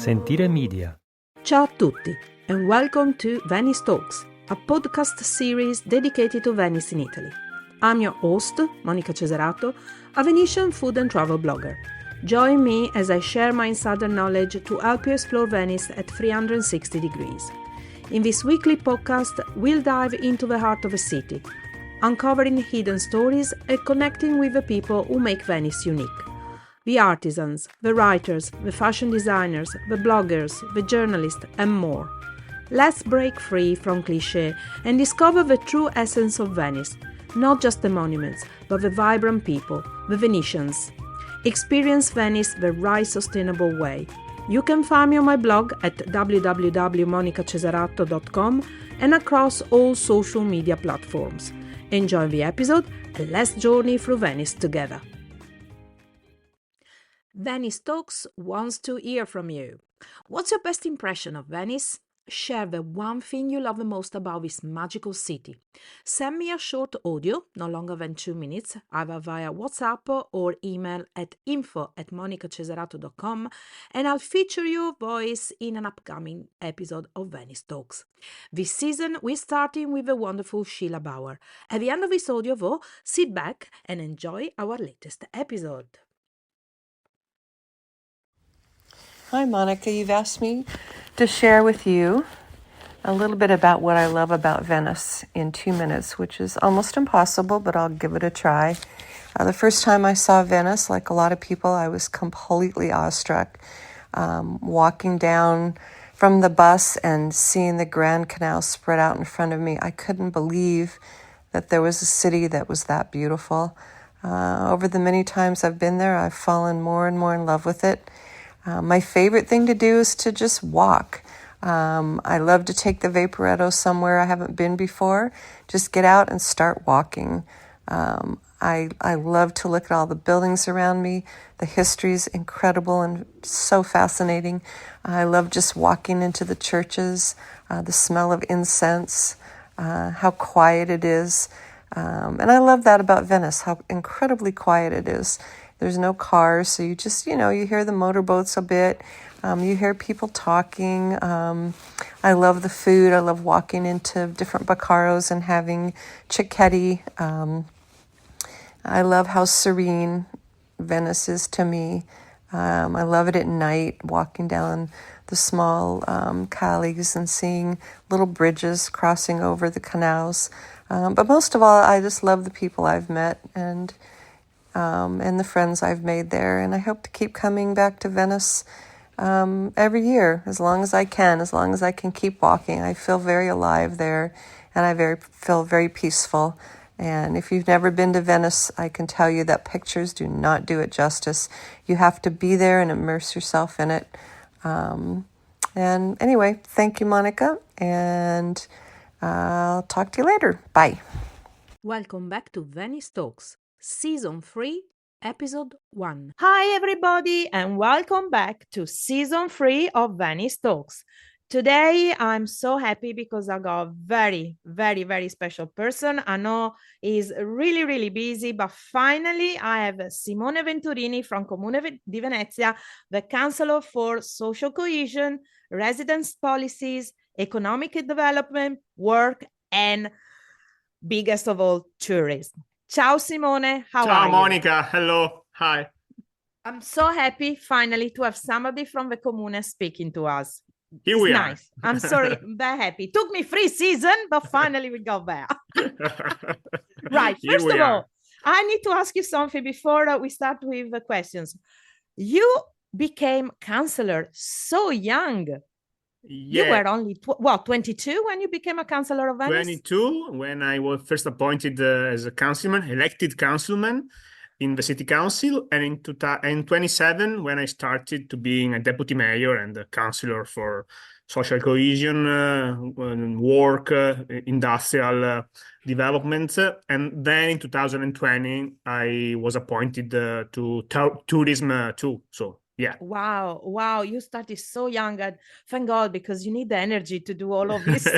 Sentire Media. Ciao a tutti and welcome to Venice Talks, a podcast series dedicated to Venice in Italy. I'm your host, Monica Cesarato, a Venetian food and travel blogger. Join me as I share my insider knowledge to help you explore Venice at 360 degrees. In this weekly podcast, we'll dive into the heart of a city, uncovering hidden stories and connecting with the people who make Venice unique. The artisans, the writers, the fashion designers, the bloggers, the journalists, and more. Let's break free from cliché and discover the true essence of Venice, not just the monuments, but the vibrant people, the Venetians. Experience Venice the right sustainable way. You can find me on my blog at www.monicacesarato.com and across all social media platforms. Enjoy the episode and let's journey through Venice together. Venice Talks wants to hear from you. What's your best impression of Venice? Share the one thing you love the most about this magical city. Send me a short audio, no longer than 2 minutes, either via WhatsApp or email at info@monicacesarato.com, and I'll feature your voice in an upcoming episode of Venice Talks. This season, we're starting with the wonderful Sheila Bauer. At the end of this audio, though, sit back and enjoy our latest episode. Hi, Monica. You've asked me to share with you a little bit about what I love about Venice in 2 minutes, which is almost impossible, but I'll give it a try. The first time I saw Venice, like a lot of people, I was completely awestruck. Walking down from the bus and seeing the Grand Canal spread out in front of me, I couldn't believe that there was a city that was that beautiful. Over the many times I've been there, I've fallen more and more in love with it. My favorite thing to do is to just walk. I love to take the Vaporetto somewhere I haven't been before. Just get out and start walking. I love to look at all the buildings around me. The history is incredible and so fascinating. I love just walking into the churches, the smell of incense, how quiet it is. And I love that about Venice, how incredibly quiet it is. There's no cars, so you just, you hear the motorboats a bit. You hear people talking. I love the food. I love walking into different baccaros and having cicchetti. I love how serene Venice is to me. I love it at night, walking down the small calles and seeing little bridges crossing over the canals. But most of all, I just love the people I've met and the friends I've made there. And I hope to keep coming back to Venice every year, as long as I can keep walking. I feel very alive there, and I feel very peaceful. And if you've never been to Venice, I can tell you that pictures do not do it justice. You have to be there and immerse yourself in it. And anyway, thank you, Monica, and I'll talk to you later. Bye. Welcome back to Venice Talks, Season 3, Episode 1. Hi everybody and welcome back to Season 3 of Venice Talks. Today I'm so happy because I got a very, very, very special person. I know he's really, really busy, but finally I have Simone Venturini from Comune di Venezia, the Councillor for Social Cohesion, Residence Policies, Economic Development, Work, and biggest of all, tourism. Ciao Simone, how are you? Ciao Monica, hello, hi. I'm so happy finally to have somebody from the Comune speaking to us. Here we are. Nice. I'm sorry, I'm very happy. Took me 3 seasons, but finally we got there. Right, first of all, I need to ask you something before we start with the questions. You became councillor so young. Yeah. You were only 22 when you became a councillor of Venice? 22 when I was first appointed as a councilman, elected councilman in the city council, and in 27 when I started to being a deputy mayor and a councillor for social cohesion, work, industrial development. And then in 2020, I was appointed to tourism too. So yeah. Wow. You started so young. And thank God, because you need the energy to do all of this.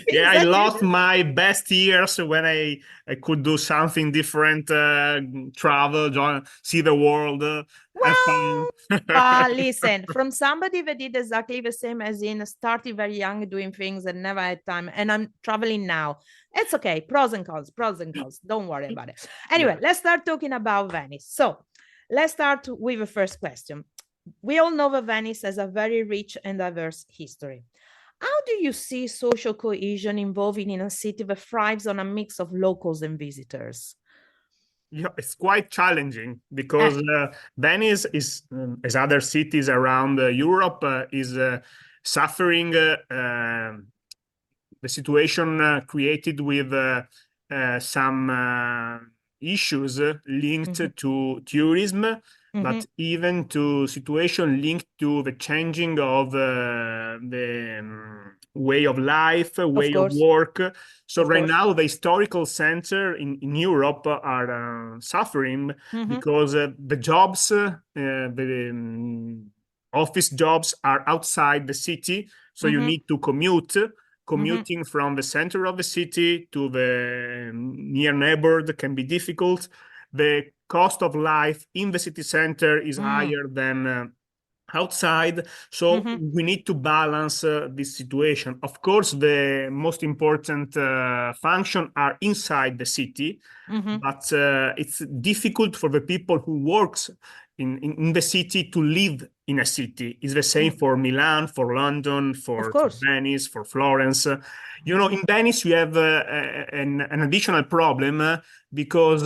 Yeah, I lost my best years when I could do something different, travel, see the world. have fun. But listen, from somebody that did exactly the same as in started very young doing things and never had time, and I'm traveling now. It's okay. Pros and cons, pros and cons. Don't worry about it. Anyway, Yeah. let's start talking about Venice. So let's start with the first question. We all know that Venice has a very rich and diverse history. How do you see social cohesion evolving in a city that thrives on a mix of locals and visitors? Yeah, it's quite challenging Eh, because Venice is, as other cities around Europe, is suffering the situation created with some issues linked mhm, to tourism, but mhm, even to situation linked to the changing of the way of life, of way of course, work. So of right course. now, the historical center in Europe are suffering Mhm, because the jobs, the office jobs are outside the city. So you mhm, need to commute. mhm, Commuting from the center of the city to the near neighborhood can be difficult. The cost of life in the city center is mm, higher than outside. So mhm, we need to balance this situation. Of course, the most important function are inside the city, mhm, but it's difficult for the people who works in the city to live in a city. It's the same mm. for Milan, for London, Of for course. Venice, for Florence. You know, Mhm. in Venice, you have an additional problem because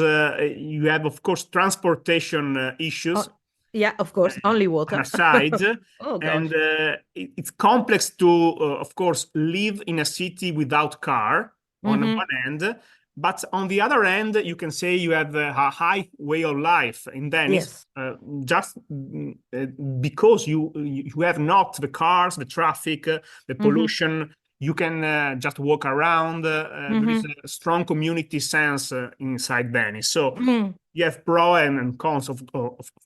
you have, of course, transportation issues Oh, yeah, of course. Only on water. a side, Oh and gosh. it's complex to, of course, live in a city without car on Mhm. one end, but on the other end, you can say you have a high way of life in Venice. Yes. Just because you have not the cars, the traffic, the Mhm. pollution, you can just walk around. There is Mhm. a strong community sense inside Venice. So Mm. you have pro and cons, of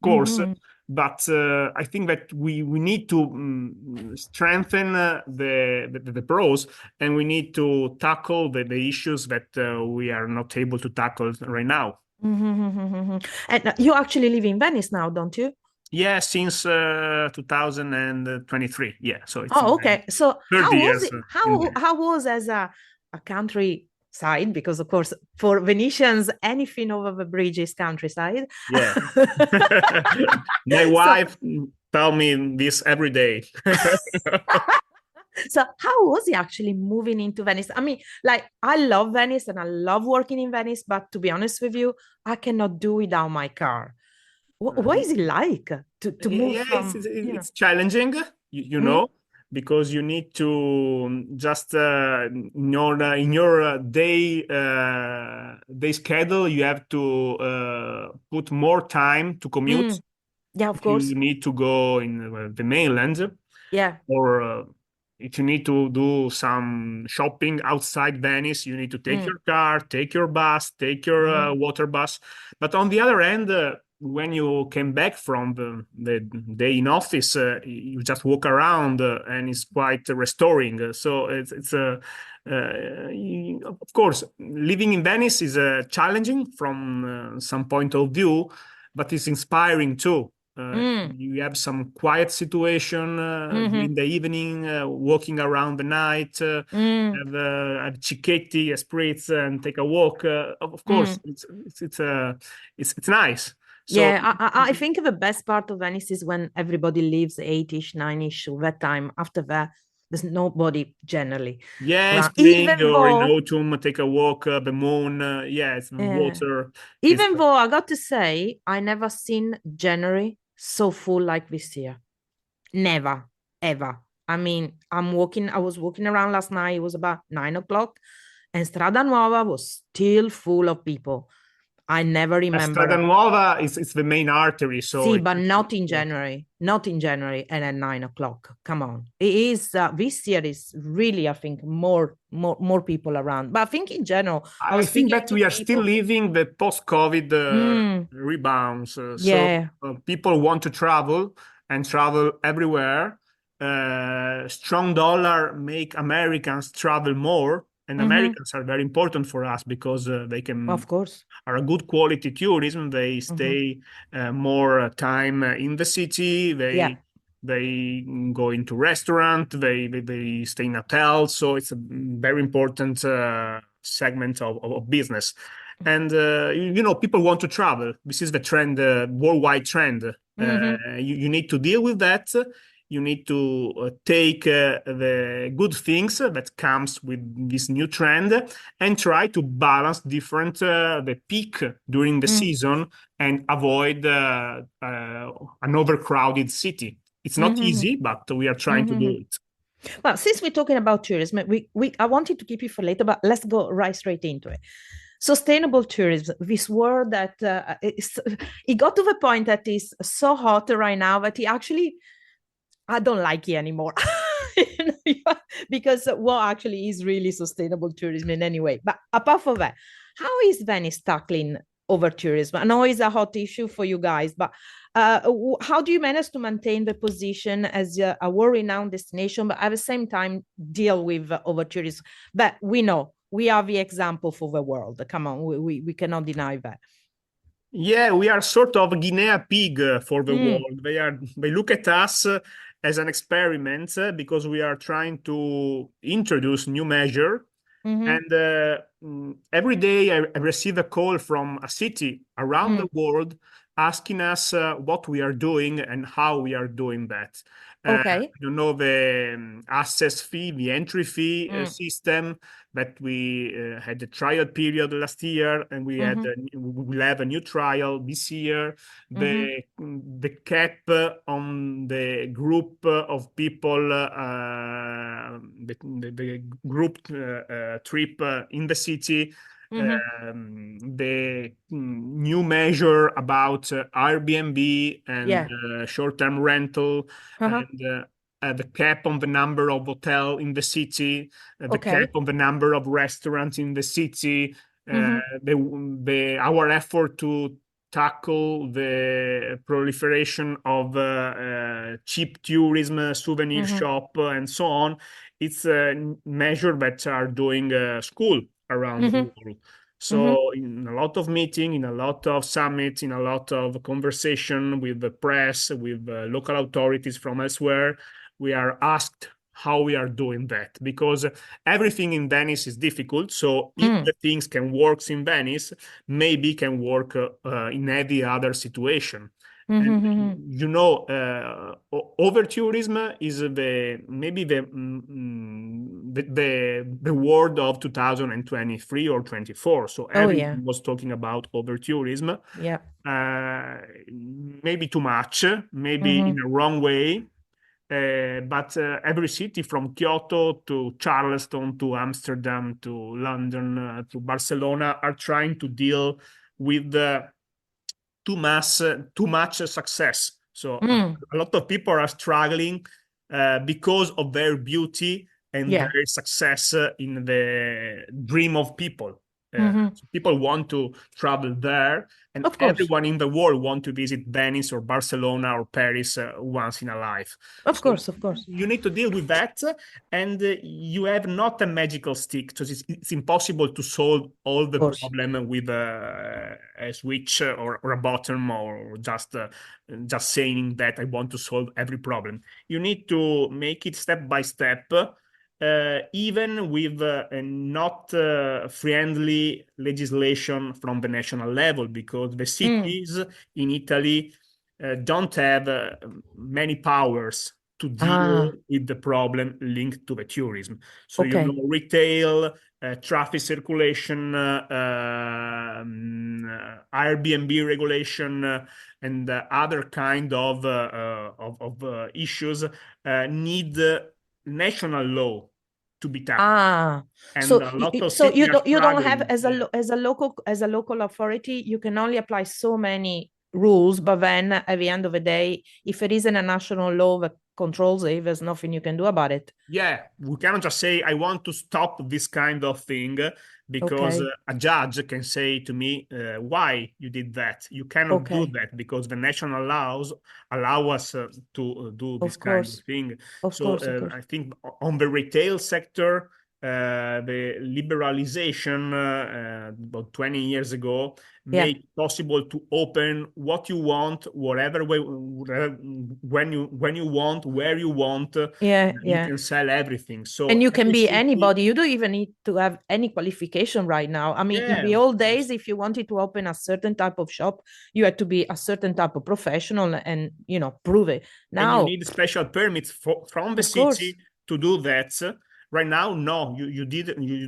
course, Mhm. but I think that we need to strengthen the pros, and we need to tackle the issues that we are not able to tackle right now. Mhm. And you actually live in Venice now, don't you? Yeah, since 2023. Yeah, so it's Oh, my okay. So third how was years it? in How was as a countryside? Because of course, for Venetians, anything over the bridge is countryside. yeah. My So wife tell me this every day. so how was he actually moving into Venice? I mean, like I love Venice and I love working in Venice, but to be honest with you, I cannot do without my car. What is it like to move Yeah, from, it's challenging, you mm, know, because you need to just in your day schedule, you have to put more time to commute mm, yeah, of if you course. need to go in the mainland, Yeah. or if you need to do some shopping outside Venice, you need to take Mm, your car, take your bus, take your mhm, water bus. But on the other hand, when you came back from the day in office, you just walk around and it's quite restoring. So of course, living in Venice is challenging from some point of view, but it's inspiring too. mm, You have some quiet situation mhm, during the evening, walking around the night, mm, have cicchetti, a spritz, and take a walk. Of course, mm. it's nice. So Yeah, I think the best part of Venice is when everybody leaves 8-ish, 9-ish, that time. After that, there's nobody generally yeah, in around. spring or in autumn, take a walk. The moon, yeah, it's Uh, water. Is even though I got to say, I never seen January so full like this year. Never, ever. I mean, I was walking around last night. It was about 9 o'clock, and Strada Nuova was still full of people. I never remember Strada Nuova is it's the main artery, so See, but not in January, not in January and at 9 o'clock. Come on. It is this year is really, I think, more people around. But I think in general, I I was think speaking that to we are still people. living the post-COVID Mm, rebounds. yeah. People want to travel and travel everywhere. Strong dollar make Americans travel more, and Americans are very important for us because they Of can course. are a good quality tourism. They stay more time in the city. Yeah. They go into restaurant. They stay in hotels. So it's a very important segment of business. And people want to travel. This is the trend, worldwide trend. You need to deal with that. You need to take the good things that comes with this new trend and try to balance different the peak during the season and avoid an overcrowded city. It's not easy, but we are trying to do it. Well, since we're talking about tourism, I wanted to keep it for later, but let's go right straight into it. Sustainable tourism, this word that it got to the point that is so hot right now that I don't like it anymore. Because what actually is really sustainable tourism in any way. But apart from that, how is Venice tackling over tourism? I know it's a hot issue for you guys, but how do you manage to maintain the position as a world-renowned destination, but at the same time deal with over tourism? But we know we are the example for the world. Come on, we cannot deny that. Yeah, we are sort of a guinea pig for the world. They look at us as an experiment because we are trying to introduce new measure. And every day I receive a call from a city around the world asking us what we are doing and how we are doing that. Okay. The access fee, the entry fee system that we had a trial period last year, and we will have a new trial this year. The cap on the group of people, the group trip in the city. The new measure about Airbnb and short-term rental, and the cap on the number of hotel in the city, the cap on the number of restaurants in the city, our effort to tackle the proliferation of cheap tourism, souvenir shop, and so on. It's a measure that are doing school around the world. So in a lot of meeting, in a lot of summits, in a lot of conversation with the press, with local authorities from elsewhere, we are asked how we are doing that, because everything in Venice is difficult. So if the things can work in Venice, maybe can work in every other situation. And over tourism is maybe the word of 2023 or 24. So everyone was talking about over tourism. Yeah. Maybe too much, maybe in a wrong way. But every city from Kyoto to Charleston to Amsterdam to London to Barcelona are trying to deal with too much success. So a lot of people are struggling because of their beauty and their success in the dream of people. So people want to travel there, and everyone in the world want to visit Venice or Barcelona or Paris once in a life. Of course. You need to deal with that, and you have not a magical stick, so it's impossible to solve all the problem with a switch or a button, or just saying that I want to solve every problem. You need to make it step by step. Even with not friendly legislation from the national level, because the cities in Italy don't have many powers to deal with the problem linked to the tourism. So, retail, traffic circulation, Airbnb regulation, and other kind of issues need national law to be tackled. And so a lot of so cities you don't have struggling. as a local authority, you can only apply so many rules, but then at the end of the day, if there isn't a national law that controls it, there's nothing you can do about it. Yeah, we cannot just say, I want to stop this kind of thing, because a judge can say to me, why you did that? You cannot do that because the national laws allow us to do this kind of thing. Of course. I think on the retail sector, the liberalization about 20 years ago Yeah. made possible to open what you want, whatever way, when you want, where you want. Yeah, You yeah. can sell everything. And So you can every be city, anybody. You don't even need to have any qualification right now. I mean, in yeah, the of old days, course. if you wanted to open a certain type of shop, you had to be a certain type of professional and, prove it. And you Now, need special permits from the of course, city to do that. Right now, no, you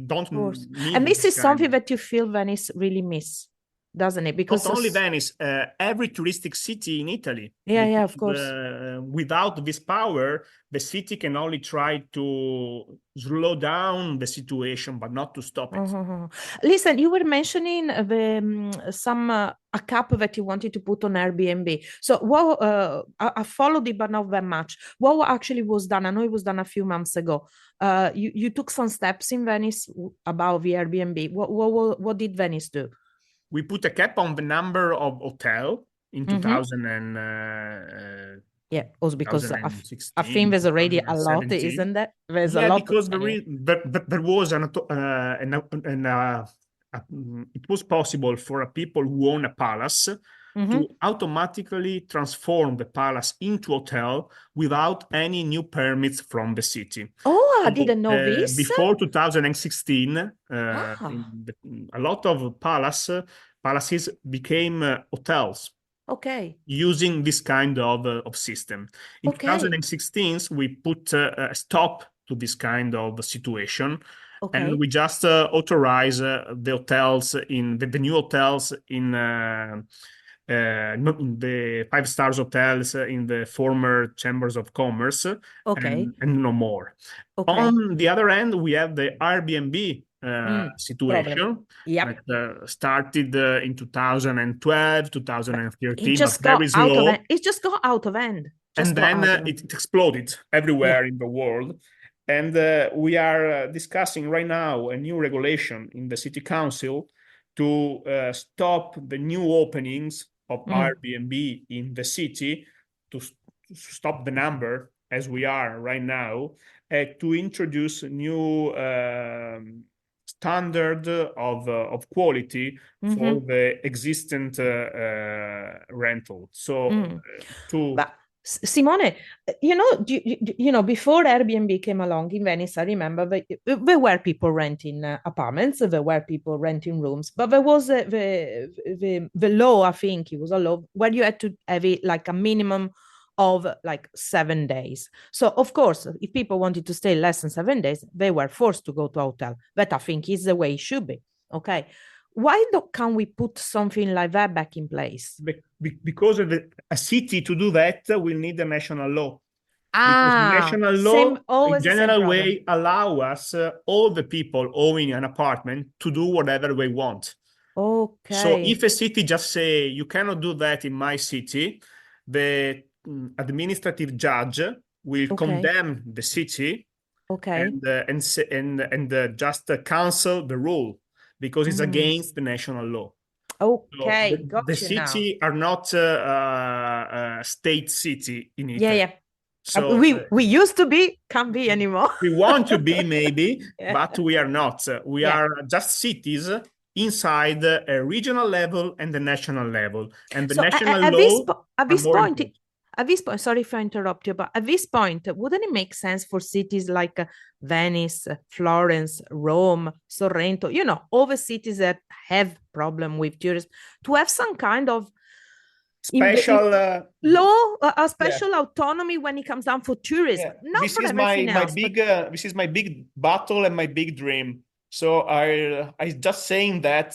don't of course. And need this this is kind something of. that you feel Venice really miss, doesn't it? Not Because, only Venice, every touristic city in Italy, yeah, yeah, of because course. without this power, the city can only try to slow down the situation, but not to stop it. Mhm. Listen, you were mentioning some a cap that you wanted to put on Airbnb. So what I followed it, but not that much. What actually was done? I know it was done a few months ago. You took some steps in Venice about the Airbnb. What did Venice do? We put a cap on the number of hotel in Mm-hmm. 2000 and, Yeah, also because I think 2016, there's already a lot, 2017. isn't there? There's a Yeah, lot. because Anyway. there was it was possible for a people who own a palace Mm-hmm. to automatically transform the palace into hotel without any new permits from the city. Oh, I So, didn't know this. before 2016, Ah, a lot of palaces became hotels okay, using this kind of system. In okay, 2016, we put a stop to this kind of situation, and okay. we just authorize the hotels the new hotels not in the five stars hotels in the former chambers of commerce, Okay. and no more. Okay. On the other end, we have the Airbnb Problem. situation that Yep. started in 2012, It 2013, but just got very out of slow. hand. It just got out of hand. Just And got then out of hand. it exploded Yeah. everywhere in the world. And we are discussing right now a new regulation in the city council to stop the new openings of Mm. Airbnb in the city, to stop the number as we are right now, to introduce new standard of quality for Mm-hmm. the existent rental. So Mm. to But Simone, before Airbnb came along in Venice, I remember there were people renting apartments, there were people renting rooms, but there was the law, I think it was a law, where you had to have it like a minimum of like 7 days. So, of course, if people wanted to stay less than 7 days, they were forced to go to a hotel. That I think is the way it should be. Okay. Why can't we put something like that back in place? because a city to do that will need a national law. Because Ah, national law, same, in always the same general problem. way, allow us, all the people owning an apartment, to do whatever they want. So Okay, if a city just say, you cannot do that in my city, the administrative judge will okay, condemn the city okay. and just cancel the rule because it's Mm. against the national law. So Okay, the got you now. city are not a state city in Yeah, Italy. yeah. So We used to be, can't be anymore. we want to be maybe, Yeah, but we are not. We yeah. are just cities inside a regional level and the national level. And the So national at this law at are this more point, important. sorry if I interrupt you, but at this point, wouldn't it make sense for cities like Venice, Florence, Rome, Sorrento, all the cities that have problem with tourism, to have some kind of Special, law, a yeah. special autonomy when it comes down for tourism, Yeah, not this for is everything my else, but big this is my big battle and my big dream. So I just saying that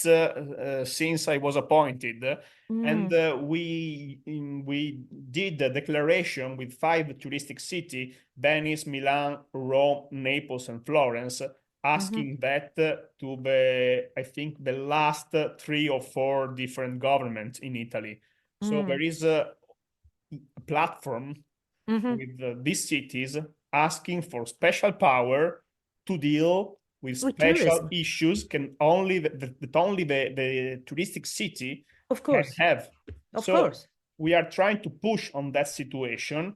since I was appointed, and mm, we did a declaration with five touristic city: Venice, Milan, Rome, Naples, and Florence, mhm, asking that to the, I think, the last three or four different governments in Italy. So mm, there is a platform mhm, with these cities asking for special power to deal with with special tourism, issues that only the touristic city of can course, have. of So course. we are trying to push on that situation.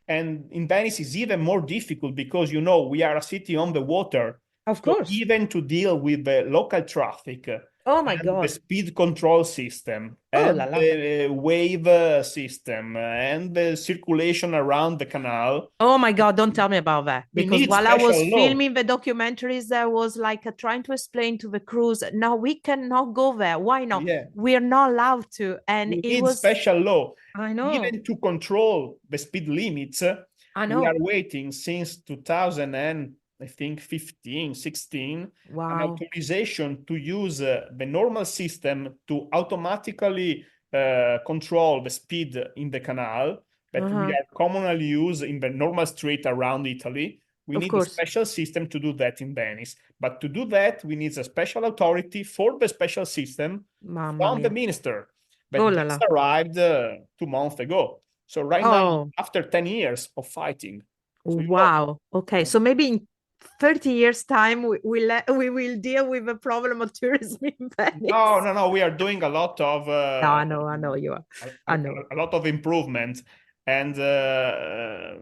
And in Venice is even more difficult because, we are a city on the water. Of So course. even to deal with the local traffic Oh my and the God. speed control system Oh la and la. the wave system and the circulation around the canal, Oh my God, don't tell me about that. we Because need while I was special law. filming the documentaries, I was like trying to explain to the crews, no, we cannot go there. Why not? Yeah, We're not allowed to. And we it need was, special law. I know, Even to control the speed limits, I we are know. waiting since 2000 and I think 15, 16, an Wow. authorization to use the normal system to automatically control the speed in the canal that we Uh-huh. are commonly use in the normal street around Italy. We Of need a course. special system to do that in Venice. But to do that, we need a special authority for the special system Mamma from the mia. minister Oh that la just la. arrived 2 months ago. So right now, Oh, after 10 years of fighting, so you know, wow. Okay. So maybe in 30 years' time, we will deal with the problem of tourism in no, Venice. no, no, we are doing a lot of No, I know you are. I know. a lot of improvement, and a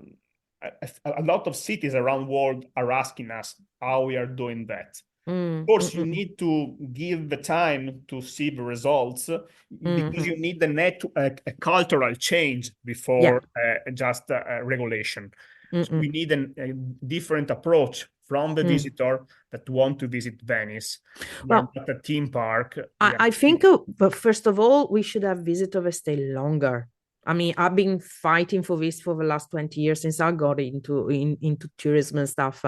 lot of cities around world are asking us how we are doing that. Mm, mm, Course, you mm, need to give the time to see the results because mhm. you need a cultural change Yeah. before just a regulation. So we Mm-mm. need a different approach from the Mm. visitor that want to visit Venice. We are Well, not a theme park. We I, are I a think, city. but first of all, we should have visitors stay longer. I mean, I've been fighting for this for the last 20 years since I got into tourism and stuff.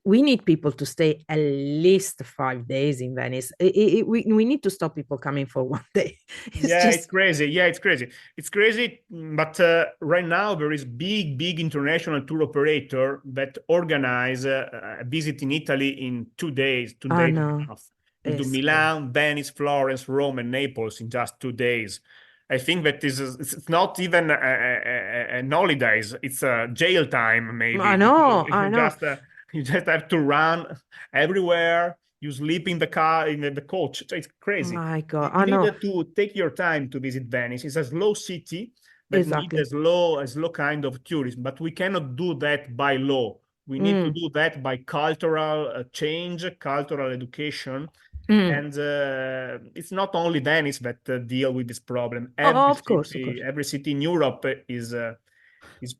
We need people to stay at least 5 days in Venice. We need to stop people coming for one day. It's Yeah, it's just, crazy. Yeah, it's crazy. It's crazy. But right now there is big international tour operator that organize a visit in Italy in 2 days, two I days and a know. half. We do It's crazy. Milan, Venice, Florence, Rome, and Naples in just 2 days. I think that is it's not even an holidays. It's a jail time maybe I because know. I know. you just have to run everywhere. You sleep in the car in the coach. So it's crazy. My God. You I need know. to take your time to visit Venice. It's a slow city that needs Exactly. a slow kind of tourism, but we cannot do that by law. We need to Mm, do that by cultural change, cultural education. mm. And it's not only Venice that deal with this problem. Oh, of course, of course. Every city in Europe is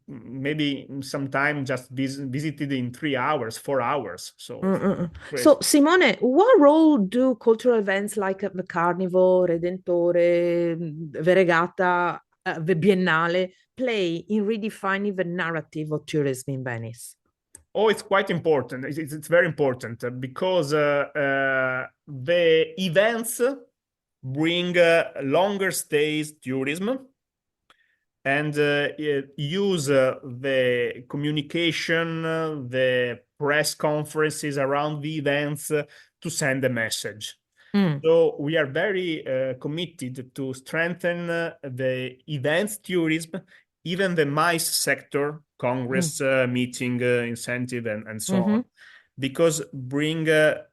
maybe sometime just visited in 3 hours, 4 hours. So it's Mm-mm. crazy. So, Simone, what role do cultural events like the Carnival, Redentore, the Regatta, the Biennale play in redefining the narrative of tourism in Venice? Oh, it's quite important. It's very important because the events bring longer stays tourism and use the communication, the press conferences around the events to send a message. Mm, So we are very committed to strengthen the events tourism, even the MICE sector, mm, Congress meeting incentive, and so mhm, on, because bring a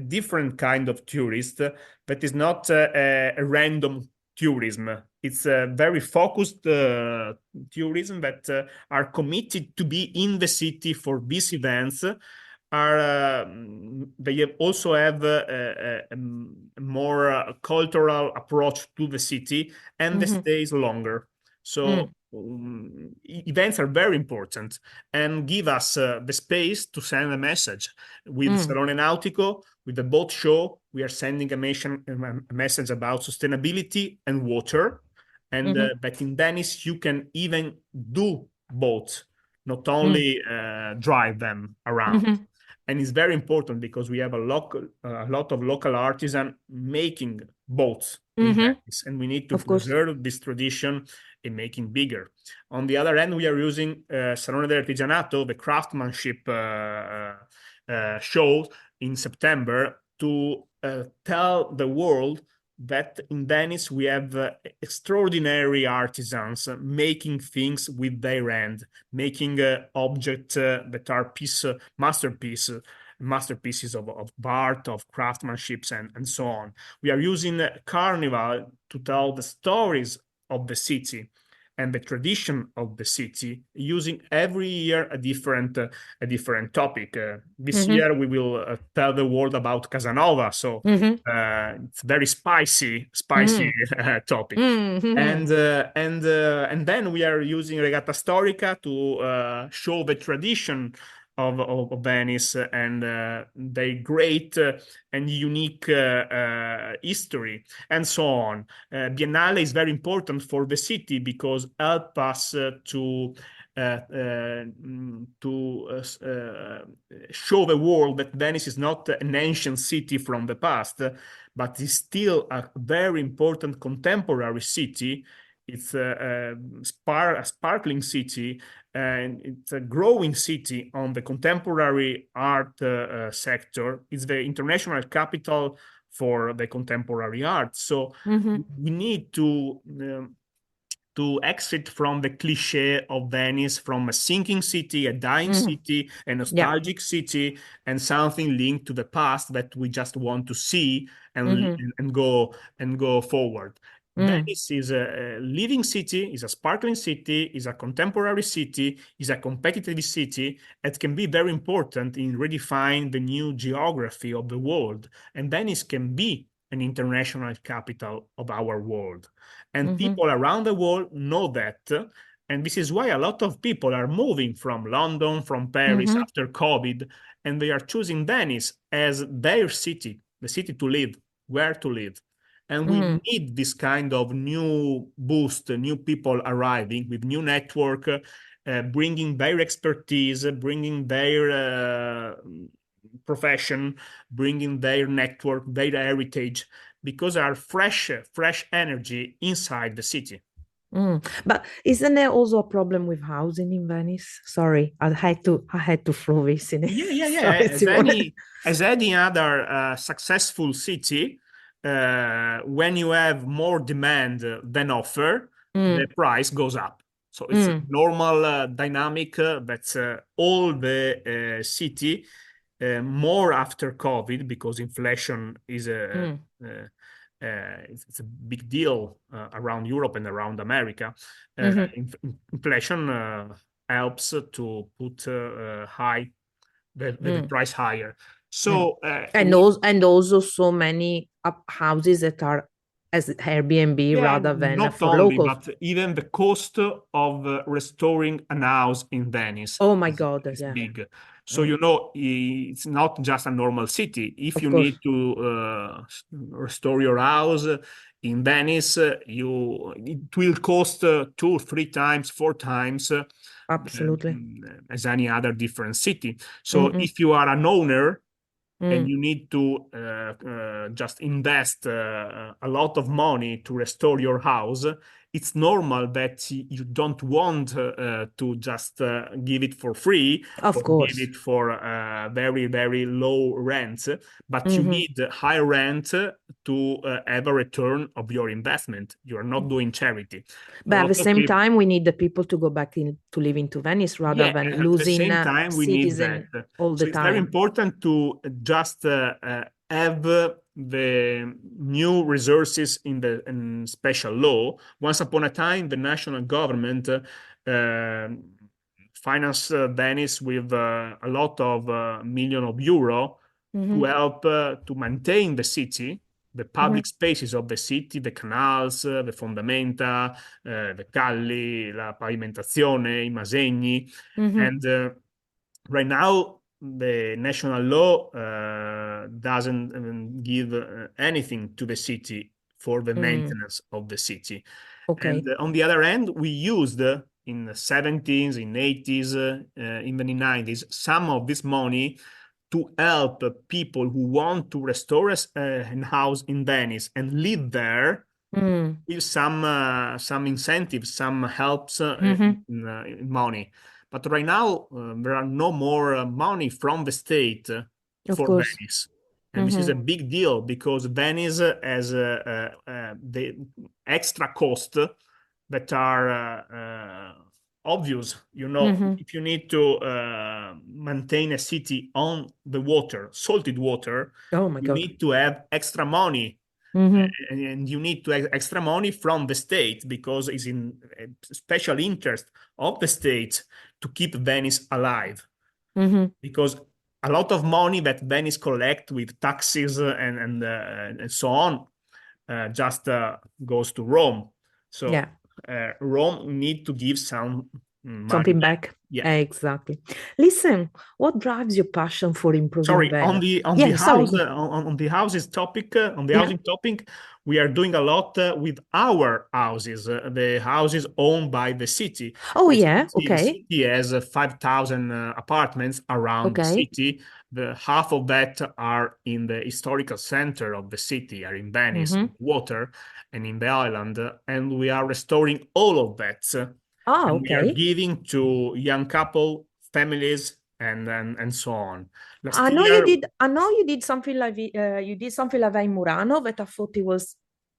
different kind of tourist that is not a random tourism. It's a very focused tourism that are committed to be in the city for these events are they have also have a more cultural approach to the city and the mhm, stays longer. So mm, events are very important and give us the space to send a message. With mm, Salone Nautico, with the boat show, we are sending a message about sustainability and water. And mhm, that in Venice, you can even do boats, not mm, only drive them around. mhm, And it's very important because we have a lot of local artisans making boats in mhm. Venice, and we need to Of course. preserve this tradition and making bigger. On the other hand, we are using Salone dell'Artigianato, the craftsmanship show in September to tell the world that in Venice we have extraordinary artisans making things with their hand, making objects that are masterpieces of art, of craftsmanship, and so on. We are using Carnival to tell the stories of the city and the tradition of the city, using every year a different topic. This year we will tell the world about Casanova, so it's very spicy topic. And then we are using Regatta Storica to show the tradition of Venice and their great and unique history, and so on. Biennale is very important for the city because help us to show the world that Venice is not an ancient city from the past, but is still a very important contemporary city. It's a sparkling city, and it's a growing city on the contemporary art sector. It's the international capital for the contemporary art. So we need to exit from the cliche of Venice, from a sinking city, a dying city, a nostalgic city, and something linked to the past that we just want to see and go forward. Venice is a living city, is a sparkling city, is a contemporary city, is a competitive city. It can be very important in redefining the new geography of the world. And Venice can be an international capital of our world. And people around the world know that. And this is why a lot of people are moving from London, from Paris after COVID, and they are choosing Venice as their city, the city to live, where to live. And we need this kind of new boost, new people arriving with new network, bringing their expertise, bringing their profession, bringing their network, their heritage, because there are fresh energy inside the city. But isn't there also a problem with housing in Venice? Sorry, I had to throw this in. Yeah. Sorry, As any other successful city, when you have more demand than offer, the price goes up. So it's a normal dynamic that all the city, more after COVID, because inflation is it's a big deal around Europe and around America. Inflation helps to put the price higher. So and also so many houses that are as Airbnb rather than not for only, locals. but even the cost of restoring a house in Venice Oh my God, is yeah. big. So, it's not just a normal city. If Of you course. need to restore your house in Venice, it will cost 2, 3 times, 4 times Absolutely. as any other different city. So if you are an owner, and you need to just invest a lot of money to restore your house, it's normal that you don't want to just give it for free Of or give course. it for very, very low rent, but you need high rent to have a return of your investment. You are not doing charity. So a But at lot the of same people, time, we need the people to go back to live into Venice rather yeah, than at the losing same time, we need that. citizen all So the it's very time. important to just have the new resources in special law. Once upon a time, the national government financed Venice with a lot of million of euro to help to maintain the city, the public spaces of the city, the canals, the fondamenta, the calli, la pavimentazione, i masegni. And right now, the national law doesn't give anything to the city for the maintenance of the city. And Okay. on the other hand, we used in the 70s, in 80s, even in 90s, some of this money to help people who want to restore a house in Venice and live there with some incentives, some helps in money. But right now, there are no more money from the state Of for course. Venice. And this is a big deal because Venice has the extra cost that are obvious. If you need to maintain a city on the water, salted water, Oh my you God. need to have extra money and you need to extra money from the state because it's in special interest of the state to keep Venice alive. Because a lot of money that Venice collect with taxes and so on just goes to Rome. So Yeah. Rome need to give some money Something back. back. Yeah. Exactly. Listen, what drives your passion for improving Sorry, Venice? on the Yeah, sorry. house on the houses topic on the Yeah. housing topic, we are doing a lot with our houses, the houses owned by the city. Oh, yeah. The Okay. city has 5,000 apartments around the Okay. city. The half of that are in the historical center of the city, are in Venice, Mm-hmm. water, and in the island, and we are restoring all of that, Ah, and we are okay. giving to young couple, families, and so on. Last I know you year, did. I know you did something like you did something like that in Murano that I thought it was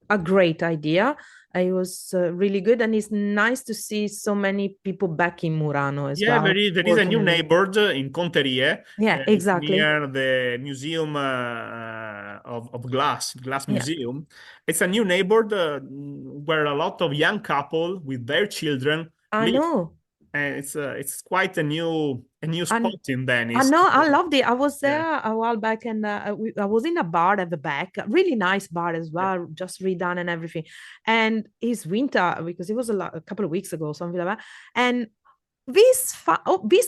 a great idea. It was really good, and it's nice to see so many people back in Murano as yeah, well, there is a working new in it. neighborhood in Conterie. Yeah, It's exactly. near the museum of glass Yeah, museum. It's a new neighborhood where a lot of young couple with their children I live, know. and it's quite a new spot And in I Venice. know, I loved it. I was Yeah, there a while back, and I was in a bar at the back, a really nice bar as yeah, well, just redone and everything. And it's winter because it was a couple of weeks ago, something like that. And this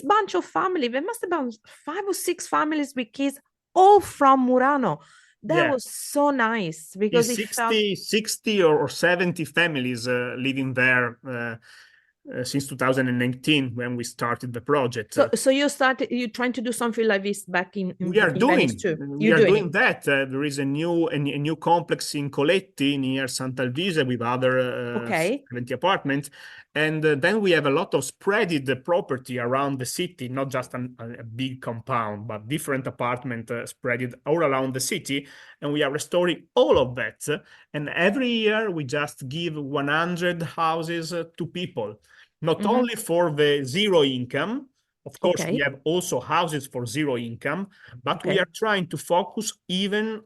bunch of family, there must have been 5 or 6 families with kids, all from Murano. That yeah. was so nice because Is it felt 60 or 70 families living there since 2019 when we started the project. so. So you trying to do something like this back in Venice too. We You're are doing it. doing that. There is a new complex in Coletti near Sant'Alvise with other Okay. 70 apartments, and then we have a lot of spreaded property around the city, not just a big compound, but different apartment spreaded all around the city, and we are restoring all of that. And every year we just give 100 houses to people, not Mm-hmm. only for the zero income. Of course, we Okay. have also houses for zero income, but we are Okay. trying to focus even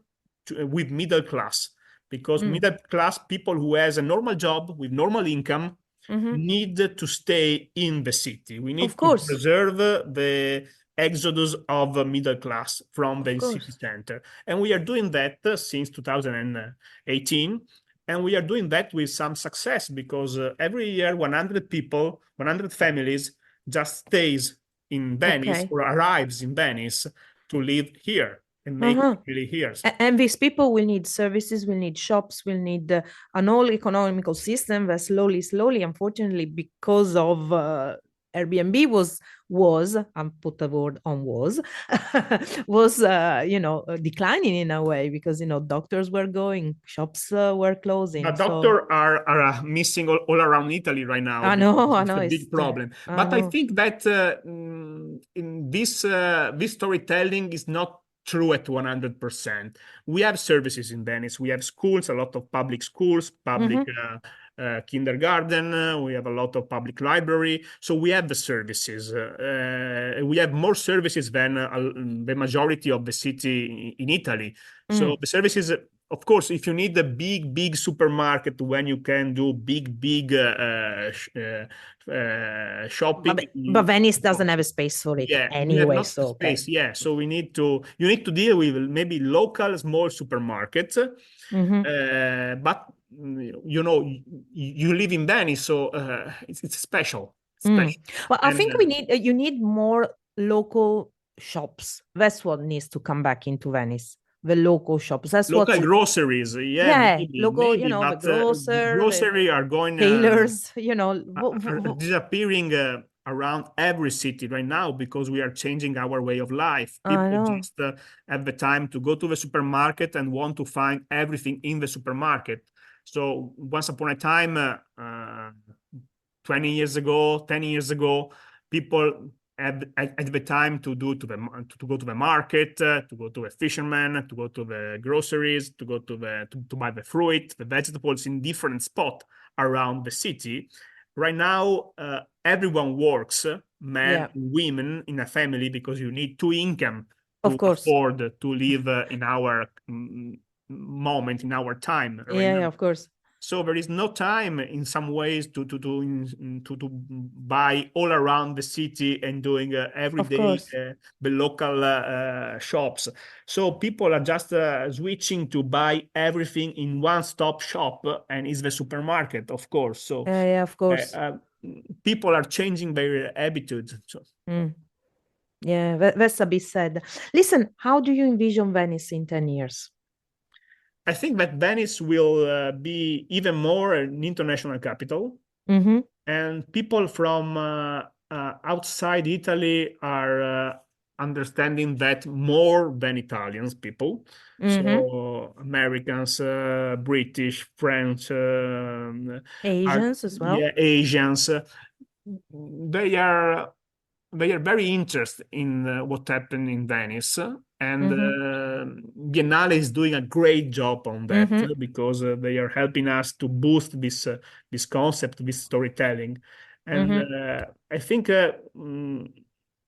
with middle class, because Mm. middle class people who has a normal job with normal income Mm-hmm. need to stay in the city. We Of need to course. preserve the exodus of middle class from Of the city course. center. And we are doing that since 2018. And we are doing that with some success because every year 100 people, 100 families just stays in Venice Okay. or arrives in Venice to live here and make Uh-huh. family here. And these people will need services, will need shops, will need an whole economical system that slowly, unfortunately, because of Airbnb was I put the word on was declining in a way because doctors were going, shops were closing. But So doctors are missing all around Italy right now because I it's know, a big problem. I But I know. think that in this storytelling is not true at 100%. We have services in Venice. We have schools, a lot of public schools, public Hmm. kindergarten. We have a lot of public library. So we have the services. We have more services than the majority of the city in Italy. So Mm. the services, of course, if you need a big supermarket when you can do big shopping, But Venice doesn't have a space for it yeah, we have anyway, not the so okay. space. Yeah, so you need to deal with maybe local small supermarkets, Hmm. but you live in Venice, so it's special, Mm. special, Well, I and think you need more local shops. That's what needs to come back into Venice. The local shops. That's local what's groceries. Yeah, yeah, local. maybe, The but grocer, the grocery are going. tailors. Are disappearing around every city right now because we are changing our way of life. I People know. just have the time to go to the supermarket and want to find everything in the supermarket. So once upon a time, 20 years ago, 10 years ago, people had the time to to go to the market, to go to a fisherman, to go to the groceries, to go to buy the fruit, the vegetables in different spot around the city. Right now, everyone works, men, Yeah, women in a family, because you need two income of to course. afford to live in our moment in our time right Yeah, now. of course. So there is no time in some ways to buy all around the city and doing every Of day course. the local shops. So people are just switching to buy everything in one-stop shop, and it's the supermarket, of course. So Yeah, of course. people are changing their attitudes. So Mm. Yeah, that's a bit sad. Listen, how do you envision Venice in 10 years? I think that Venice will be even more an international capital. Mm-hmm. And people from outside Italy are understanding that more than Italians people. Mm-hmm. So Americans, British, French, Asians as well. Asians, they are they are very interested in what happened in Venice, and Mm-hmm. Biennale is doing a great job on that Mm-hmm. because they are helping us to boost this concept, this storytelling, and Mm-hmm. I think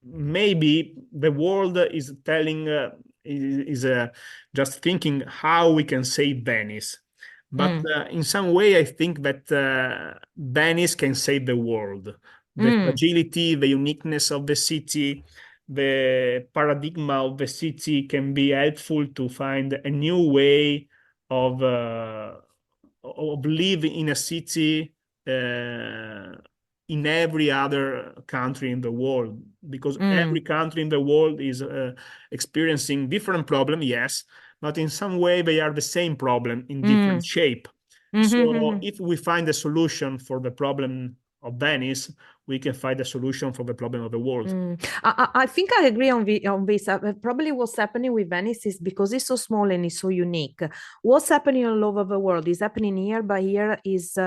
maybe the world is telling is just thinking how we can save Venice. But Mm. in some way, I think that Venice can save the world. The Mm. fragility, the uniqueness of the city, the paradigm of the city can be helpful to find a new way of living in a city in every other country in the world, because every Mm. country in the world is experiencing different problem, yes, but in some way they are the same problem in different Mm. shape. So Mm-hmm. if we find a solution for the problem of Venice, we can find a solution for the problem of the world. I think I agree on this. Probably what's happening with Venice is because it's so small and it's so unique. What's happening all over the world is happening here, but here is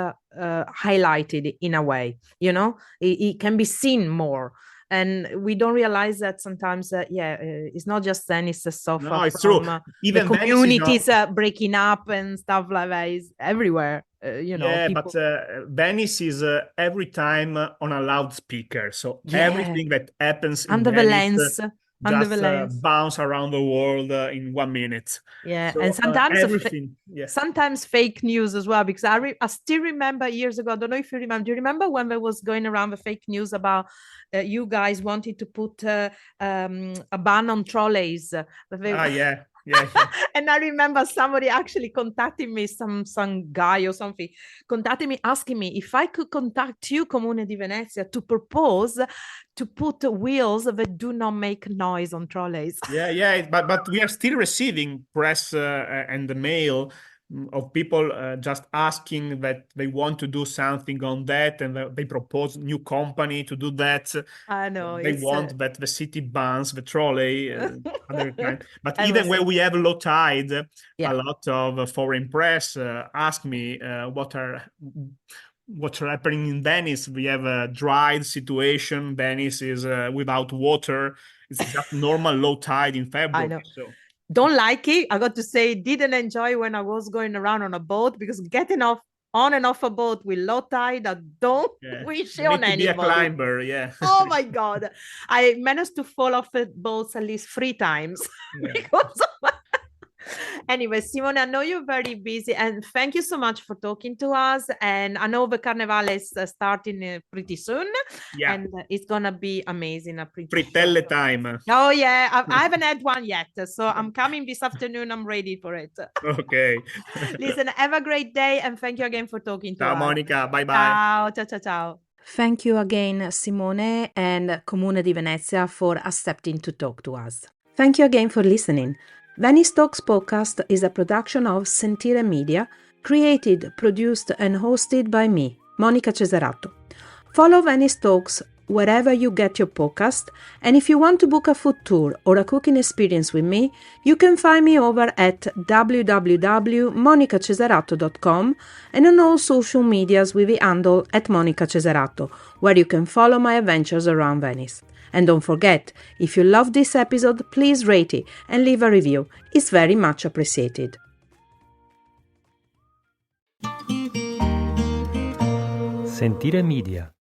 highlighted in a way. You know, it can be seen more. And we don't realize that sometimes, it's not just Venice that suffer No, it's true. from the Even Venice is not. communities breaking up and stuff like that. It's everywhere. Yeah, but People. Venice is every time on a loudspeaker. So Yeah, everything that happens in under the Venice lens, under the just lens. bounce around the world in 1 minute. Yeah, and So sometimes everything, yeah. sometimes fake news as well, because I still remember years ago. I don't know if you remember. Do you remember when there was going around the fake news about you guys wanted to put a ban on trolleys? Yeah, yeah, yeah. And I remember somebody actually contacting me, some guy or something, contacting me, asking me if I could contact you, Comune di Venezia, to propose to put wheels that do not make noise on trolleys. Yeah, but we are still receiving press and the mail of people just asking that they want to do something on that, and they propose new company to do that. I know They it's want that the city bans the trolley, other kind. But I even was when we have low tide, a yeah. lot of foreign press ask me what's happening in Venice. We have a dry situation. Venice is without water. It's just normal low tide in I February. know. So Don't like it. I got to say, didn't enjoy when I was going around on a boat because getting off on and off a boat with low tide, I don't yeah, wish it you on need to be a anybody. climber. Yeah. Oh my God. I managed to fall off the boats at least 3 times Yeah. because anyway, Simone, I know you're very busy and thank you so much for talking to us. And I know the Carnival is starting pretty soon Yeah. and it's going to be amazing. I'm pretty sure. Fritelle time. Oh, yeah. I haven't had one yet. So I'm coming this afternoon. I'm ready for it. Okay. Listen, have a great day and thank you again for talking to Ciao, us. Monica. Bye bye. Ciao, ciao, ciao, ciao. Thank you again, Simone and Comune di Venezia, for accepting to talk to us. Thank you again for listening. Venice Talks podcast is a production of Sentire Media, created, produced, and hosted by me, Monica Cesarato. Follow Venice Talks wherever you get your podcast, and if you want to book a food tour or a cooking experience with me, you can find me over at www.monicacesarato.com and on all social medias with the handle @monicacesarato, where you can follow my adventures around Venice. And don't forget, if you love this episode, please rate it and leave a review. It's very much appreciated. Sentire Media.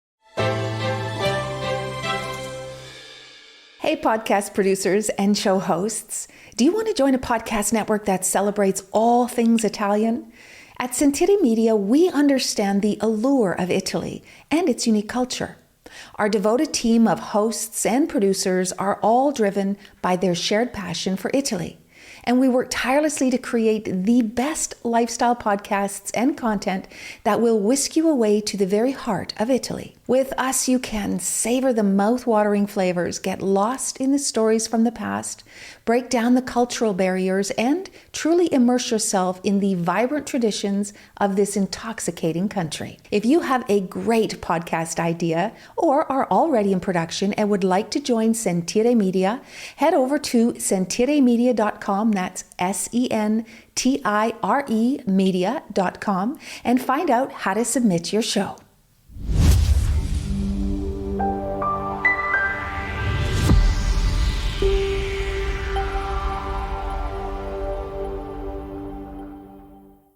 Hey, podcast producers and show hosts. Do you want to join a podcast network that celebrates all things Italian? At Sentire Media, we understand the allure of Italy and its unique culture. Our devoted team of hosts and producers are all driven by their shared passion for Italy. And we work tirelessly to create the best lifestyle podcasts and content that will whisk you away to the very heart of Italy. With us, you can savor the mouth-watering flavors, get lost in the stories from the past, break down the cultural barriers, and truly immerse yourself in the vibrant traditions of this intoxicating country. If you have a great podcast idea or are already in production and would like to join Sentire Media, head over to sentiremedia.com, that's SENTIRE media.com, and find out how to submit your show.